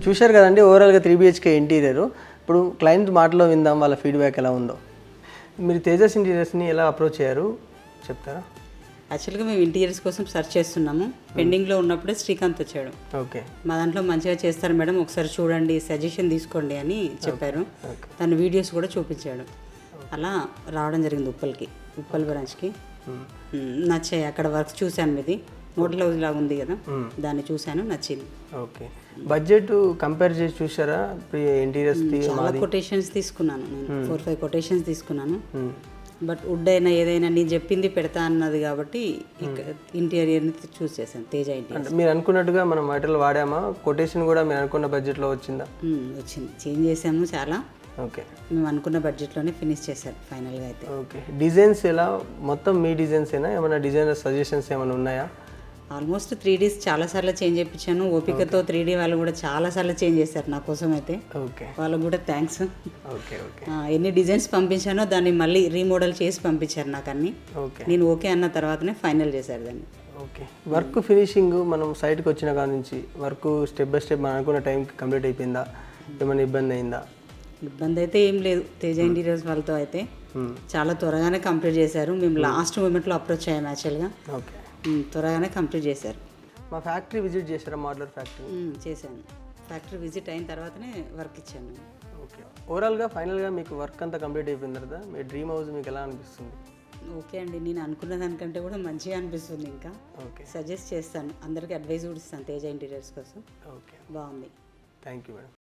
చూశారు కదండి ఓవరాల్గా 3BHK ఇంటీరియర్. ఇప్పుడు క్లయింట్ మాటలో విందాం వాళ్ళ ఫీడ్బ్యాక్ ఎలా ఉందో. మీరు తేజస్ ఇంటీరియర్స్ని ఎలా అప్రోచ్ అయ్యారు చెప్తారా? యాక్చువల్గా మేము ఇంటీరియర్స్ కోసం సెర్చ్ చేస్తున్నాము. పెండింగ్లో ఉన్నప్పుడే శ్రీకాంత్ వచ్చాడు. ఓకే, మా దాంట్లో మంచిగా చేస్తారు మేడం, ఒకసారి చూడండి, సజెషన్ తీసుకోండి అని చెప్పారు. తన వీడియోస్ కూడా చూపించాడు. అలా రావడం జరిగింది ఉప్పల్ బ్రాంచ్కి. నచ్చాయి. అక్కడ వర్క్ చూశాను, మీది మోడల్ హౌస్ లాగా ఉంది కదా, దాన్ని చూశాను, నచ్చింది. ఓకే, బడ్జెట్ కంపేర్ చేసి చూసారా ఇంటీరియర్స్? చాలా కొటేషన్స్ తీసుకున్నాను నేను, 4-5 కొటేషన్స్ తీసుకున్నాను. బట్ వుడ్ అయినా ఏదైనా నేను చెప్పింది పెడతా అన్నది కాబట్టి ఇంటీరియర్ని చూస్ చేశాను, తేజ ఇంటీరియర్. మీరు అనుకున్నట్టుగా మనం మెటీరియల్ వాడామా? కొటేషన్ కూడా మీరు అనుకున్న బడ్జెట్లో వచ్చిందా? వచ్చింది, చేంజ్ చేసాము చాలా. ఓకే, మేము అనుకున్న బడ్జెట్లోనే ఫినిష్ చేశారు ఫైనల్గా అయితే. ఓకే, డిజైన్స్ ఎలా మొత్తం మీ డిజైన్స్ ఏనా? ఏమైనా డిజైనర్ సజెషన్స్ ఏమైనా ఉన్నాయా? ఆల్మోస్ట్ 3Ds చాలాసార్లు చేంజ్ చేయించాను. ఓపికతో 3D వాళ్ళు కూడా చాలాసార్లు చేంజ్ చేశారు నా కోసం అయితే. ఓకే, వాళ్ళకు కూడా థ్యాంక్స్. Okay, okay. ఎన్ని డిజైన్స్ పంపించానో దాన్ని మళ్ళీ రీమోడల్ చేసి పంపించారు నాకు అన్ని. ఓకే, నేను ఓకే అన్న తర్వాతనే ఫైనల్ చేశారు దాన్ని. ఓకే, వర్క్ ఫినిషింగ్ మనం సైట్కి వచ్చిన కాడ నుంచి వర్క్ స్టెప్ బై స్టెప్ మనం అనుకున్న టైంకి కంప్లీట్ అయిపోయిందా? ఏమైనా ఇబ్బంది అయిందా? ఇబ్బంది అయితే ఏం లేదు. తేజ ఇంటీరియర్స్ వాళ్ళతో అయితే చాలా త్వరగానే కంప్లీట్ చేశారు. మేము లాస్ట్ మూమెంట్లో అప్రోచ్ అయ్యాము యాక్చువల్గా. ఓకే, త్వరగానే కంప్లీట్ చేశారు. మా ఫ్యాక్టరీ విజిట్ చేశారా? మోడలర్ ఫ్యాక్టరీ చేశాను. ఫ్యాక్టరీ విజిట్ అయిన తర్వాతనే వర్క్ ఇచ్చాను. ఓకే, ఓవరాల్గా ఫైనల్గా మీకు వర్క్ అంతా కంప్లీట్ అయిపోయిన తర్వాత మీ డ్రీమ్ హౌస్ మీకు ఎలా అనిపిస్తుంది? ఓకే అండి, నేను అనుకున్న దానికంటే కూడా మంచిగా అనిపిస్తుంది. ఇంకా ఓకే, సజెస్ట్ చేస్తాను, అందరికీ అడ్వైజ్ కూడా ఇస్తాను తేజ ఇంటీరియర్స్ కోసం. ఓకే, బాగుంది. Thank you madam.